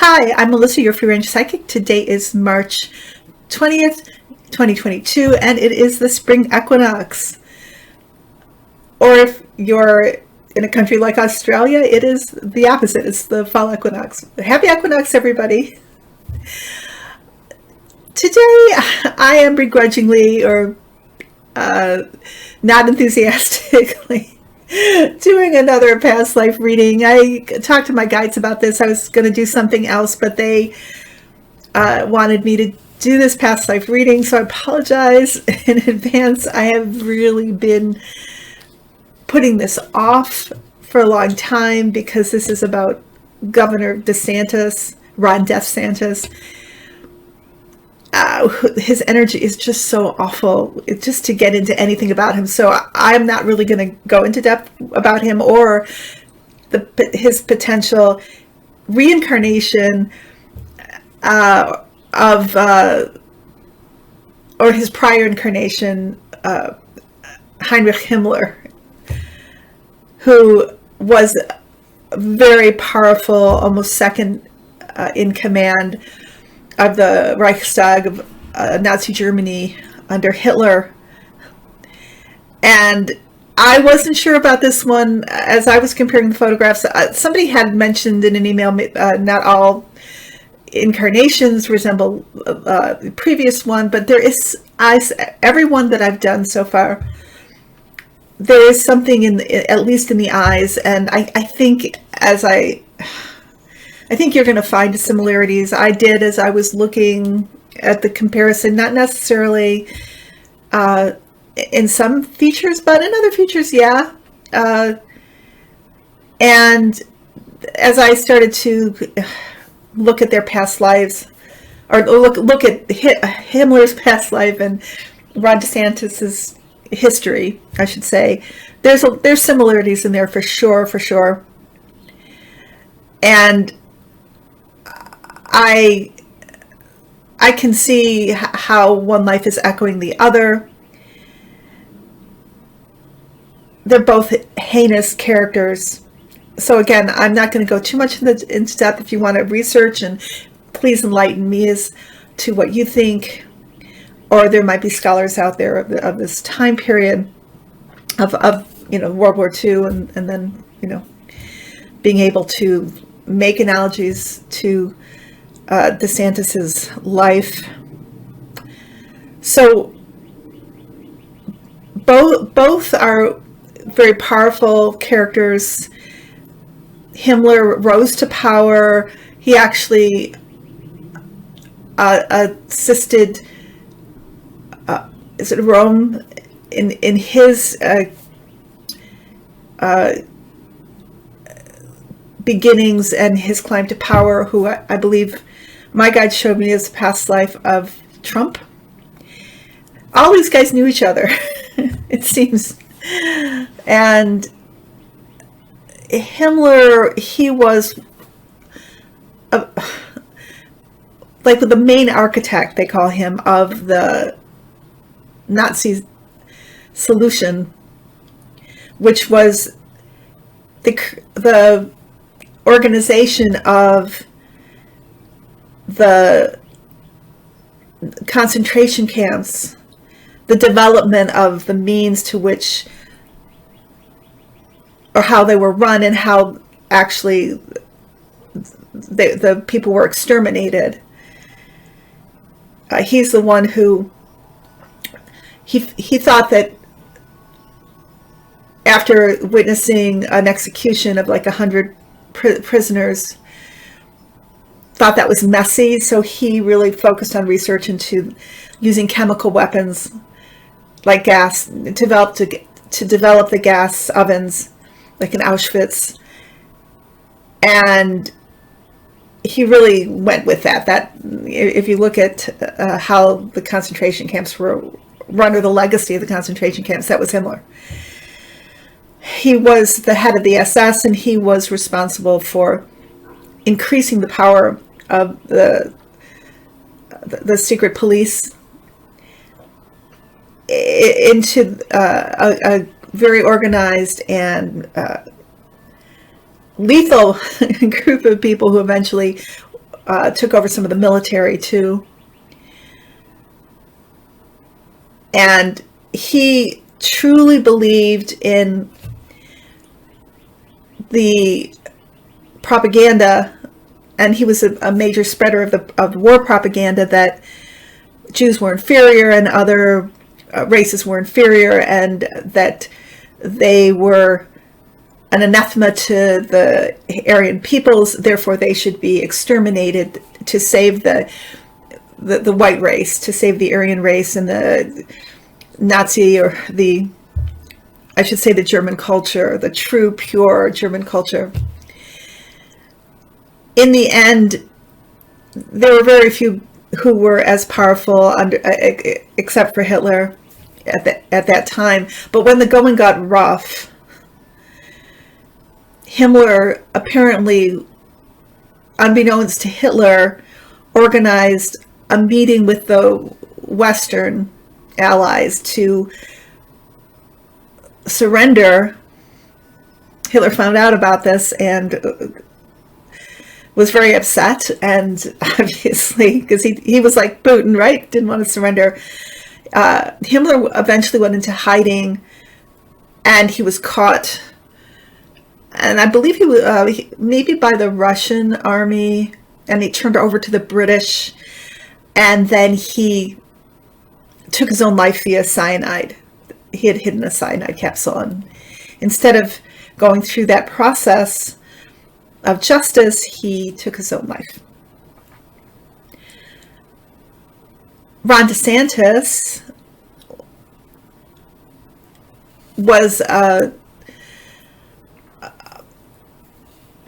Hi, I'm Melissa, your free range psychic. Today is March 20th, 2022, and it is the spring equinox. Or if you're in a country like Australia, it is the opposite. It's the fall equinox. Happy equinox, everybody. Today, I am begrudgingly or not enthusiastically doing another past life reading. I talked to my guides about this. I was going to do something else, but they wanted me to do this past life reading, so I apologize in advance. I have really been putting this off for a long time because this is about Governor DeSantis, Ron DeSantis. His energy is just so awful, just to get into anything about him. So I'm not really going to go into depth about him or his potential reincarnation or his prior incarnation, Heinrich Himmler, who was very powerful, almost second in command of the Reichstag of Nazi Germany under Hitler. And I wasn't sure about this one as I was comparing the photographs. Somebody had mentioned in an email not all incarnations resemble the previous one, but there is, every one that I've done so far, there is something at least in the eyes, and I think I think you're going to find similarities. I did as I was looking at the comparison, not necessarily in some features, but in other features, yeah. And as I started to look at their past lives, or look at Himmler's past life and Ron DeSantis's history, I should say, there's similarities in there for sure. And I can see how one life is echoing the other. They're both heinous characters. So again, I'm not going to go too much into depth. If you want to research, and please enlighten me as to what you think. Or there might be scholars out there of this time period of World War II, and then being able to make analogies to DeSantis's life. So both are very powerful characters. Himmler rose to power. He actually assisted Rome in his beginnings and his climb to power, who I believe my guide showed me as a past life of Trump. All these guys knew each other, it seems. And Himmler, he was like the main architect, they call him, of the Nazi solution, which was the organization of the concentration camps, the development of the means to which, or how they were run, and how actually the people were exterminated. He's the one who he thought that after witnessing an execution of like 100 prisoners, thought that was messy, so he really focused on research into using chemical weapons like gas, to develop the gas ovens like in Auschwitz. And he really went with that. If you look at how the concentration camps were run, or the legacy of the concentration camps, that was Himmler. He was the head of the SS, and he was responsible for increasing the power of the secret police into a very organized and lethal group of people who eventually took over some of the military too. And he truly believed in the propaganda, and he was a major spreader of war propaganda that Jews were inferior and other races were inferior, and that they were an anathema to the Aryan peoples, therefore they should be exterminated to save the white race, to save the Aryan race and the Nazi, or I should say the German culture, the true, pure German culture. In the end, there were very few who were as powerful, except for Hitler at that time. But when the going got rough, Himmler, apparently unbeknownst to Hitler, organized a meeting with the Western allies to surrender. Hitler found out about this and was very upset, and obviously, because he was like Putin, right? Didn't want to surrender. Himmler eventually went into hiding, and he was caught, and I believe he was maybe by the Russian army, and he turned over to the British, and then he took his own life via cyanide. He had hidden a cyanide capsule, and instead of going through that process of justice, he took his own life. Ron DeSantis was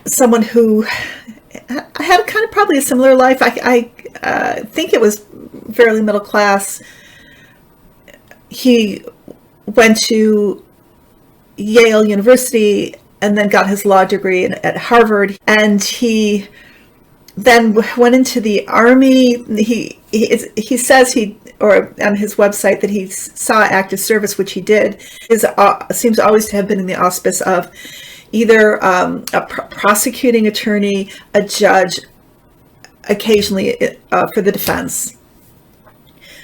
someone who had kind of probably a similar life. I think it was fairly middle class. He went to Yale University and then got his law degree at Harvard, and he then went into the army. He says or on his website, that he saw active service, which he did. Seems always to have been in the auspice of either a prosecuting attorney, a judge, occasionally for the defense.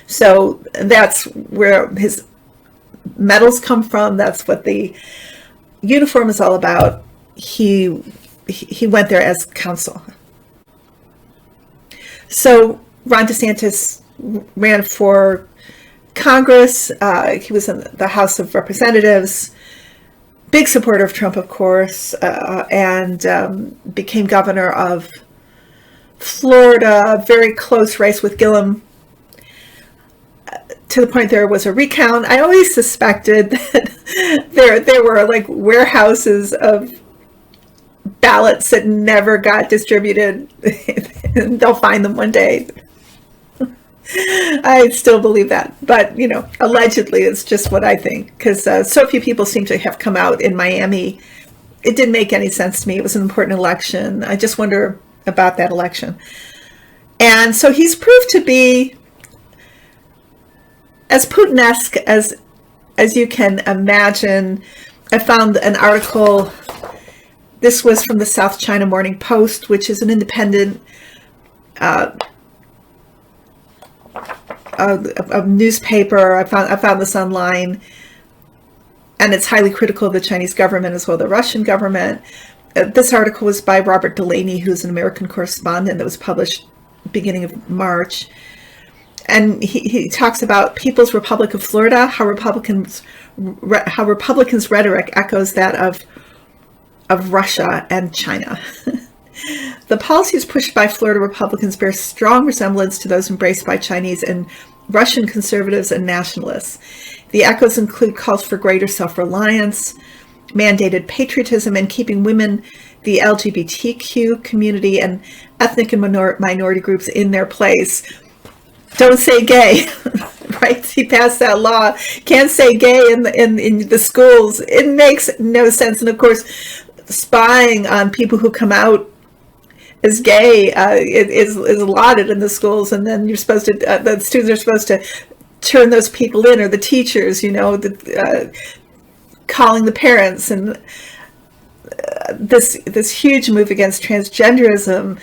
So that's where his medals come from. That's what the uniform is all about. He went there as counsel. So Ron DeSantis ran for Congress. He was in the House of Representatives. Big supporter of Trump, of course, and became governor of Florida. Very close race with Gillum, to the point there was a recount. I always suspected that there were like warehouses of ballots that never got distributed. And they'll find them one day. I still believe that, but allegedly, it's just what I think, because so few people seem to have come out in Miami. It didn't make any sense to me. It was an important election. I just wonder about that election. And so he's proved to be as Putin-esque as you can imagine. I found an article. This was from the South China Morning Post, which is an independent a newspaper. I found this online, and it's highly critical of the Chinese government as well as the Russian government. This article was by Robert Delaney, who's an American correspondent, that was published beginning of March. And he talks about People's Republic of Florida, how Republicans' rhetoric echoes that of Russia and China. The policies pushed by Florida Republicans bear strong resemblance to those embraced by Chinese and Russian conservatives and nationalists. The echoes include calls for greater self-reliance, mandated patriotism, and keeping women, the LGBTQ community, and ethnic and minority groups in their place. Don't say gay, right? He passed that law. Can't say gay in the schools. It makes no sense. And of course, spying on people who come out as gay is allotted in the schools, and then you're supposed to the students are supposed to turn those people in, or the teachers, calling the parents, and this huge move against transgenderism.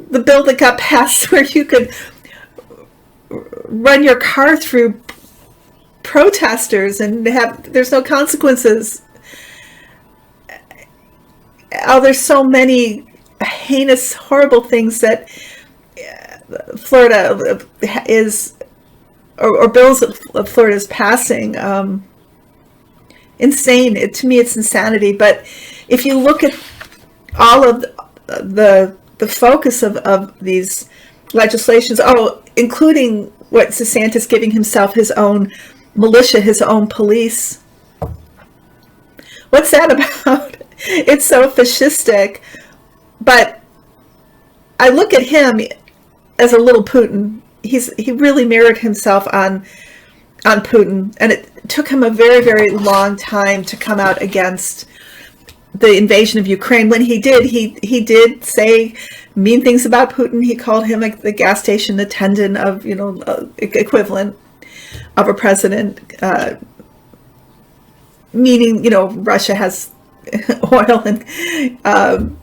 the bill that got passed where you could run your car through protesters and there's no consequences. Oh, there's so many heinous, horrible things that Florida is, or bills that Florida is passing. Insane. To me, it's insanity. But if you look at all of the focus of these legislations, including what DeSantis giving himself his own militia, his own police. What's that about? It's so fascistic. But I look at him as a little Putin. He really mirrored himself on Putin, and it took him a very, very long time to come out against the invasion of Ukraine. When he did say mean things about Putin. He called him like the gas station attendant of, equivalent of a president, meaning, Russia has oil and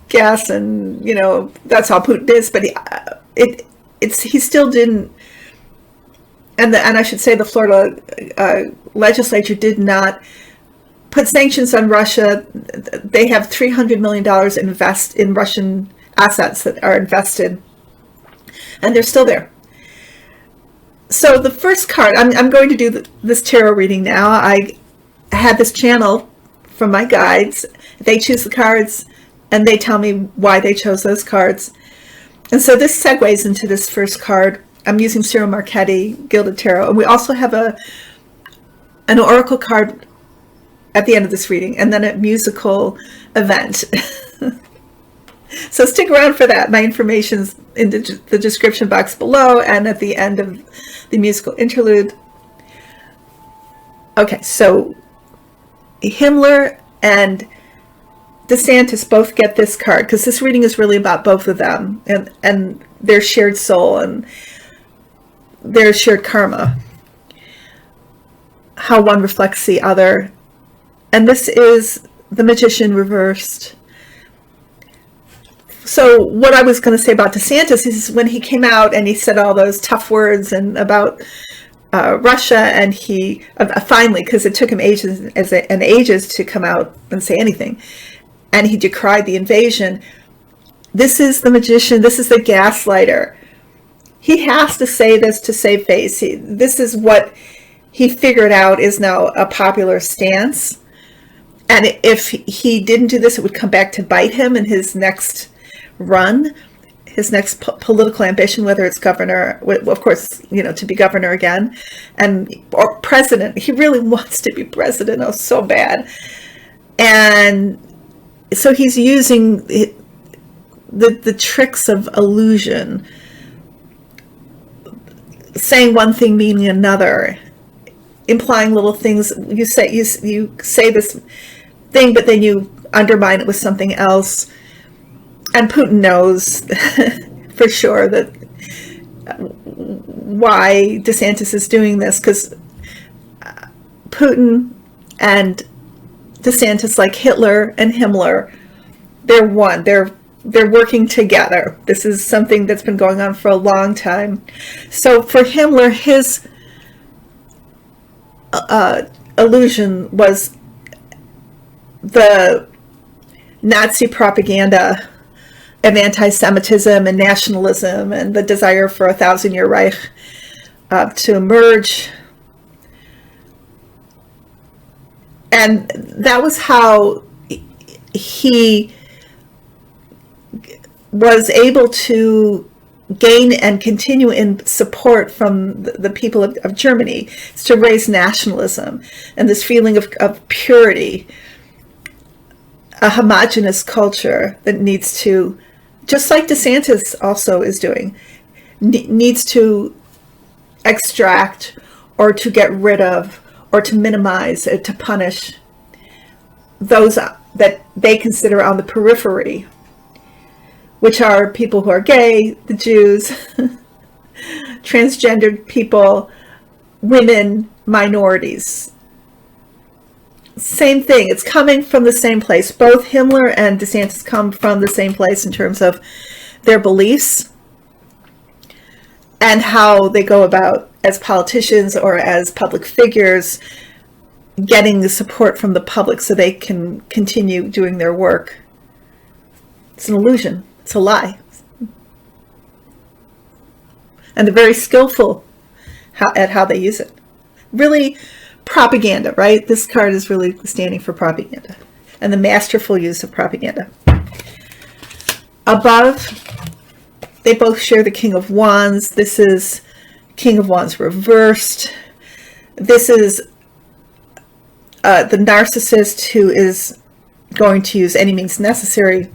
gas, and that's all Putin is. But he still didn't, and I should say the Florida legislature did not put sanctions on Russia. They have $300 million invest in Russian assets that are invested, and they're still there. So the first card, I'm going to do this tarot reading now. I had this channel from my guides. They choose the cards, and they tell me why they chose those cards. And so this segues into this first card. I'm using Cyril Marchetti, Gilded Tarot. And we also have an oracle card at the end of this reading, and then a musical event. So stick around for that. My information's in the description box below and at the end of the musical interlude. Okay, so Himmler and DeSantis both get this card because this reading is really about both of them and their shared soul and their shared karma, how one reflects the other. And this is the Magician reversed. So what I was going to say about DeSantis is when he came out and he said all those tough words and about Russia, and he finally, because it took him ages to come out and say anything, and he decried the invasion. This is the magician. This is the gaslighter. He has to say this to save face. This is what he figured out is now a popular stance. And if he didn't do this, it would come back to bite him in his next run, his next political ambition, whether it's governor, of course, to be governor again, or president. He really wants to be president, so bad. And so he's using the tricks of illusion, saying one thing meaning another, implying little things. You say this thing, but then you undermine it with something else. And Putin knows for sure that why DeSantis is doing this, because Putin and DeSantis, like Hitler and Himmler, they're one. They're working together. This is something that's been going on for a long time. So for Himmler, his illusion was the Nazi propaganda of anti-Semitism and nationalism and the desire for a 1,000-year Reich to emerge. And that was how he was able to gain and continue in support from the people of Germany. It's to raise nationalism and this feeling of purity, a homogenous culture that needs to, just like DeSantis also is doing, needs to extract or to get rid of or to minimize, to punish those that they consider on the periphery, which are people who are gay, the Jews, transgendered people, women, minorities. Same thing. It's coming from the same place. Both Himmler and DeSantis come from the same place in terms of their beliefs and how they go about as politicians or as public figures getting the support from the public so they can continue doing their work. It's an illusion. It's a lie. And they're very skillful at how they use it. Really propaganda, right? This card is really standing for propaganda and the masterful use of propaganda. Above, they both share the King of Wands. This is King of Wands reversed. This is the narcissist who is going to use any means necessary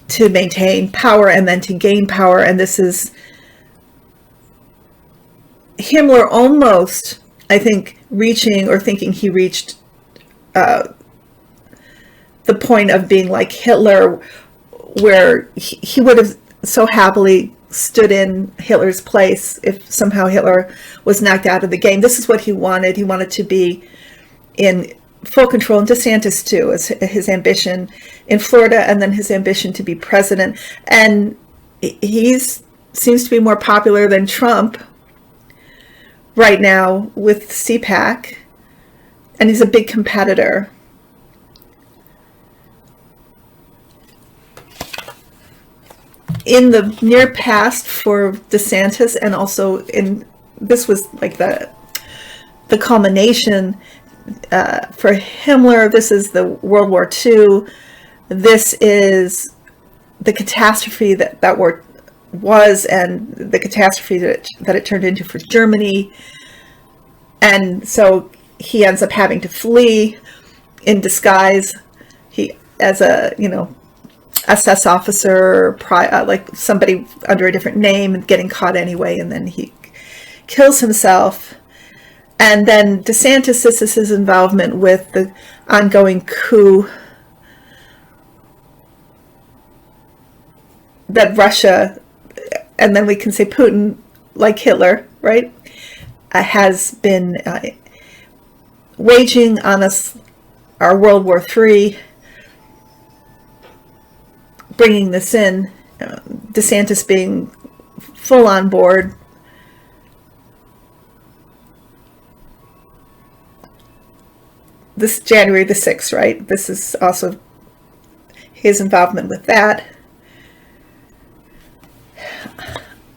to maintain power and then to gain power. And this is Himmler almost, I think, reaching or thinking he reached the point of being like Hitler, where he would have so happily stood in Hitler's place if somehow Hitler was knocked out of the game. This is what he wanted. He wanted to be in full control, and DeSantis too, as his ambition in Florida, and then his ambition to be president. And he seems to be more popular than Trump right now with CPAC, and he's a big competitor. In the near past for DeSantis, and also this was like the culmination for Himmler. This is the World War II. This is the catastrophe that war was, and the catastrophe that it turned into for Germany. And so he ends up having to flee in disguise. He, as a, SS officer, like somebody under a different name, and getting caught anyway, and then he kills himself. And then DeSantis, this is his involvement with the ongoing coup that Russia, and then we can say Putin, like Hitler, right, has been waging on us, our World War III, bringing this in, DeSantis being full on board. This January the 6th, right? This is also his involvement with that.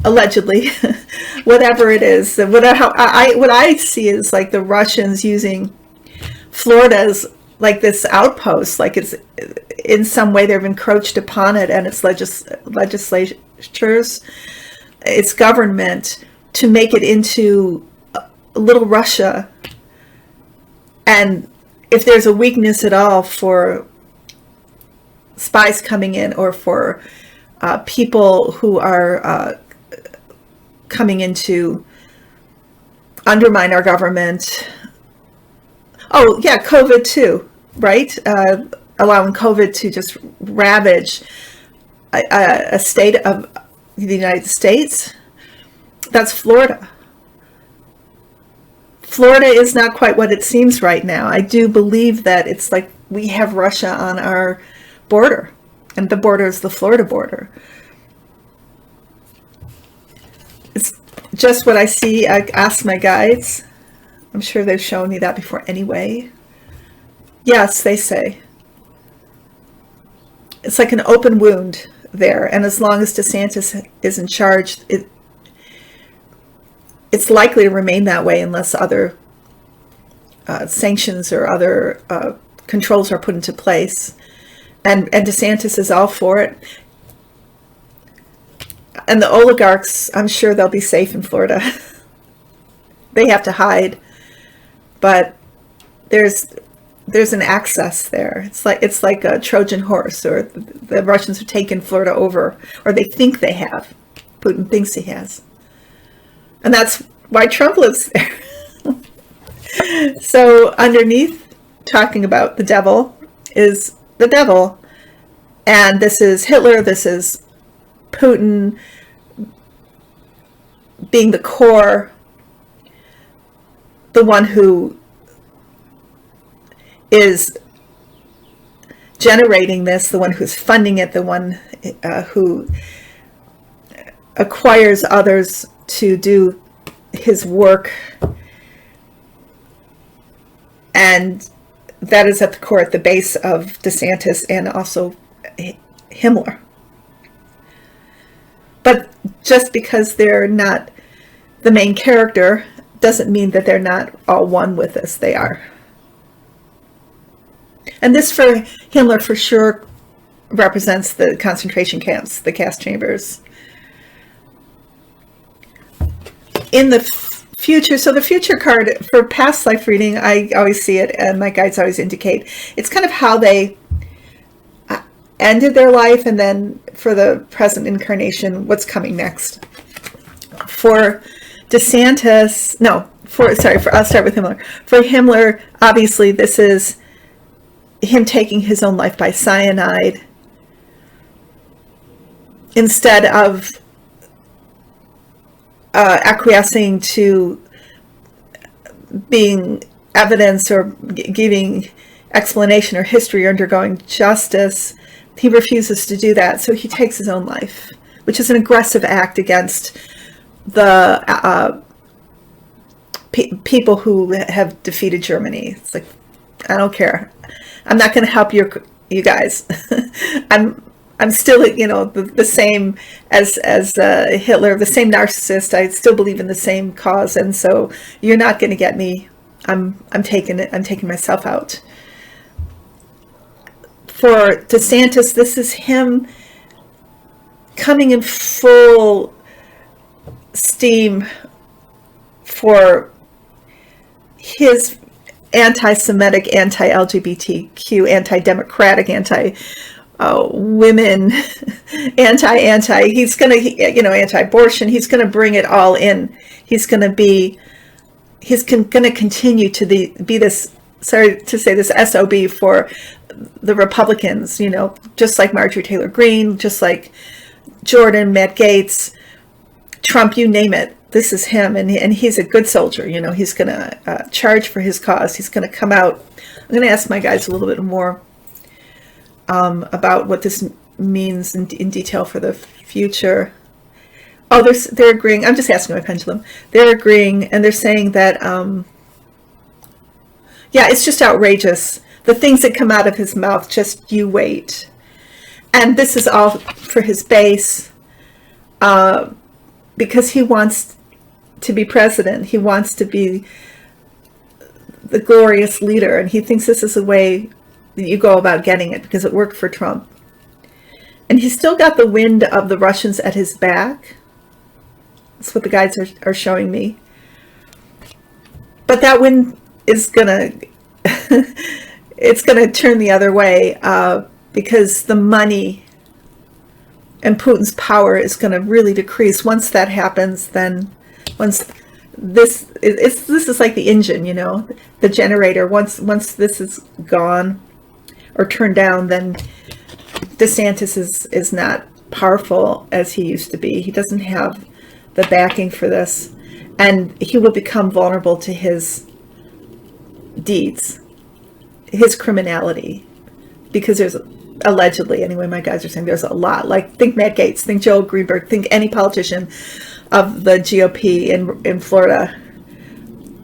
Allegedly, whatever it is, what I see is like the Russians using Florida as like this outpost, like it's in some way they've encroached upon it, and its legislatures, its government, to make it into a little Russia. And if there's a weakness at all for spies coming in, or for people who are coming in to undermine our government. Oh, yeah, COVID too, right? Allowing COVID to just ravage a state of the United States. That's Florida. Florida is not quite what it seems right now. I do believe that it's like we have Russia on our border, and the border is the Florida border. It's just what I see. I ask my guides. I'm sure they've shown me that before anyway. Yes, they say. It's like an open wound there, and as long as DeSantis is in charge, it's likely to remain that way unless other sanctions or other controls are put into place. And DeSantis is all for it. And the oligarchs, I'm sure they'll be safe in Florida. They have to hide, but there's an access there. It's like a Trojan horse, or the Russians have taken Florida over, or they think they have. Putin thinks he has. And that's why Trump lives there. So underneath, talking about the devil, is the devil. And this is Hitler, this is Putin being the core, the one who is generating this, the one who's funding it, the one who acquires others to do his work. And that is at the core, at the base of DeSantis and also Himmler. But just because they're not the main character doesn't mean that they're not all one with us. They are. And this for Himmler for sure represents the concentration camps, the gas chambers. In the future, so the future card for past life reading, I always see it, and my guides always indicate, it's kind of how they ended their life, and then for the present incarnation, what's coming next. For DeSantis, I'll start with Himmler. For Himmler, obviously this is him taking his own life by cyanide instead of acquiescing to being evidence or giving explanation or history or undergoing justice. He refuses to do that, so he takes his own life, which is an aggressive act against the people who have defeated Germany. It's like, I don't care. I'm not going to help you guys. I'm still, the same as Hitler, the same narcissist. I still believe in the same cause, and so you're not going to get me. I'm taking myself out. For DeSantis, this is him coming in full steam for his anti-Semitic, anti-LGBTQ, anti-democratic, anti-women, anti. He's going to, anti-abortion. He's going to bring it all in. He's going to continue to be this, sorry to say, this SOB for the Republicans, just like Marjorie Taylor Greene, just like Jordan, Matt Gaetz, Trump, you name it. This is him, and he's a good soldier. He's going to charge for his cause. He's going to come out. I'm going to ask my guys a little bit more about what this means in detail for the future. Oh, they're agreeing. I'm just asking my pendulum. They're agreeing, and they're saying that, it's just outrageous. The things that come out of his mouth, just you wait. And this is all for his base, because he wants to be president. He wants to be the glorious leader, and he thinks this is the way that you go about getting it, because it worked for Trump. And he's still got the wind of the Russians at his back. That's what the guides are showing me. But that wind is gonna it's gonna turn the other way, because the money and Putin's power is going to really decrease. Once that happens, then this is like the engine, the generator. Once this is gone or turned down, then DeSantis is not powerful as he used to be. He doesn't have the backing for this, and he will become vulnerable to his deeds, his criminality, because there's allegedly, anyway, my guys are saying there's a lot. Like, think Matt Gaetz, think Joel Greenberg, think any politician of the GOP in Florida.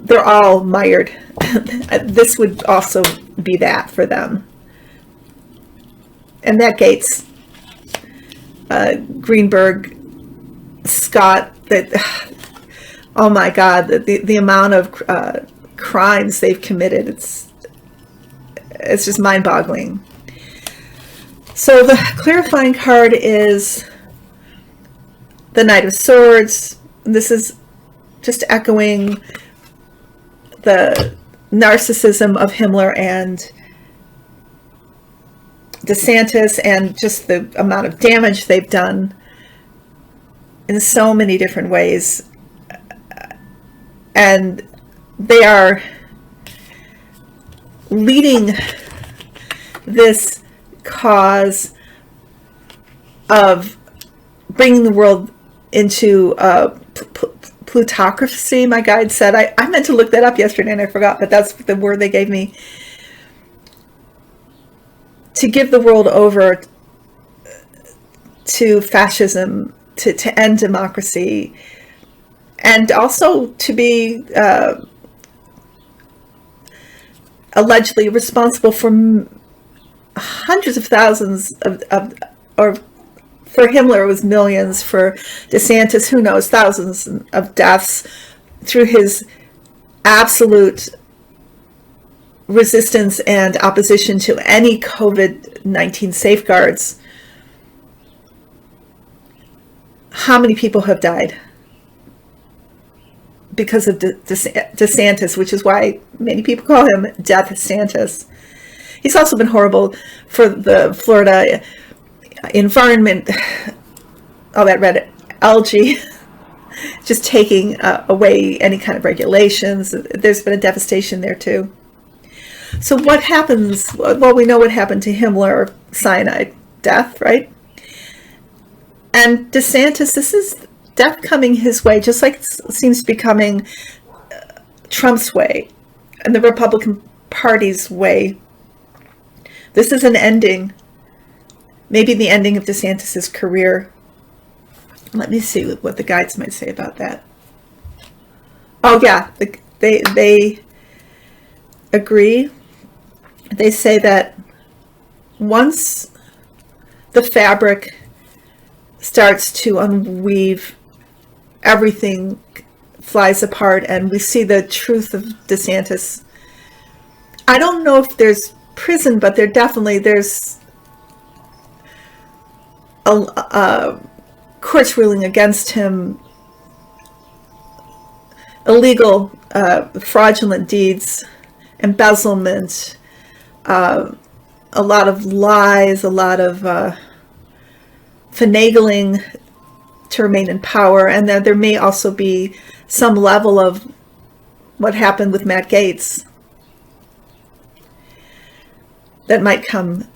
They're all mired. This would also be that for them. And Matt Gaetz, Greenberg, Scott, oh my God, the amount of crimes they've committed, it's just mind-boggling. So the clarifying card is the Knight of Swords. This is just echoing the narcissism of Himmler and DeSantis, and just the amount of damage they've done in so many different ways. And they are leading this cause of bringing the world into plutocracy. My guide said, I meant to look that up yesterday and I forgot, but that's the word they gave me. to give the world over to fascism, to end democracy, and also to be allegedly responsible for hundreds of thousands or for Himmler it was millions, for DeSantis, who knows, thousands of deaths through his absolute resistance and opposition to any COVID-19 safeguards. How many people have died because of DeSantis, which is why many people call him Death Santis. He's also been horrible for the Florida environment, all that red algae, just taking away any kind of regulations. There's been a devastation there too. So what happens? Well, we know what happened to Himmler, cyanide death, right? And DeSantis, this is death coming his way, just like it seems to be coming Trump's way and the Republican Party's way. This is an ending, maybe the ending of DeSantis's career. Let me see what the guides might say about that. Oh yeah, they agree. They say that once the fabric starts to unweave, everything flies apart and we see the truth of DeSantis. I don't know if there's prison, but there's a courts ruling against him, illegal fraudulent deeds, embezzlement, a lot of lies, a lot of finagling to remain in power, and then there may also be some level of what happened with Matt Gaetz that might come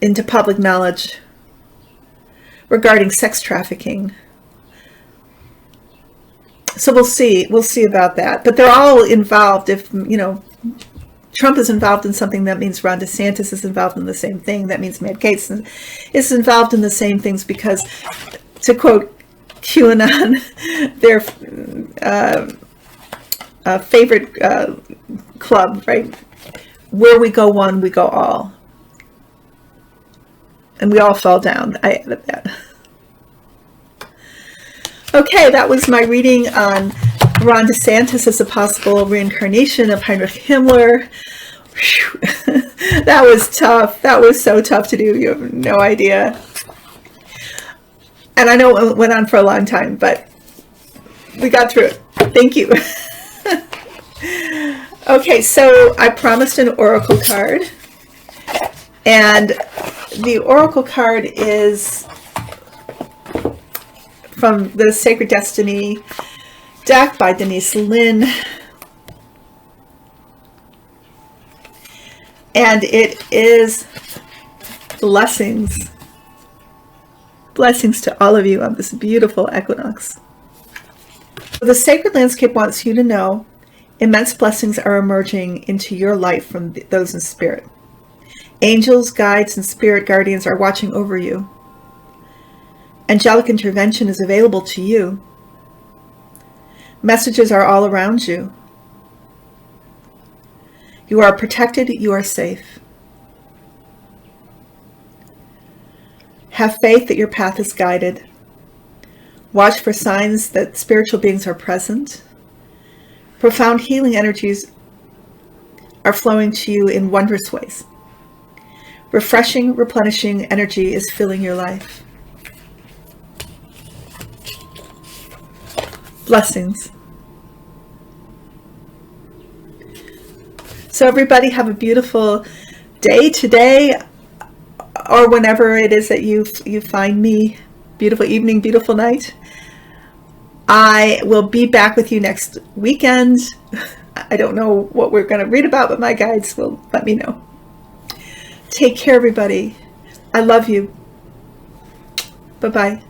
into public knowledge regarding sex trafficking. So we'll see about that. But they're all involved. If, Trump is involved in something, that means Ron DeSantis is involved in the same thing. That means Matt Gaetz is involved in the same things, because, to quote QAnon, their favorite club, right? Where we go one, we go all. And we all fell down. I added that. Okay, that was my reading on Ron DeSantis as a possible reincarnation of Heinrich Himmler. That was tough. That was so tough to do. You have no idea. And I know it went on for a long time, but we got through it. Thank you. Okay, so I promised an oracle card. And the oracle card is from the Sacred Destiny deck by Denise Lynn. And it is blessings. Blessings to all of you on this beautiful equinox. The sacred landscape wants you to know immense blessings are emerging into your life from those in spirit. Angels, guides, and spirit guardians are watching over you. Angelic intervention is available to you. Messages are all around you. You are protected, you are safe. Have faith that your path is guided. Watch for signs that spiritual beings are present. Profound healing energies are flowing to you in wondrous ways. Refreshing, replenishing energy is filling your life. Blessings. So everybody have a beautiful day today, or whenever it is that you find me. Beautiful evening, beautiful night. I will be back with you next weekend. I don't know what we're going to read about, but my guides will let me know. Take care, everybody. I love you. Bye-bye.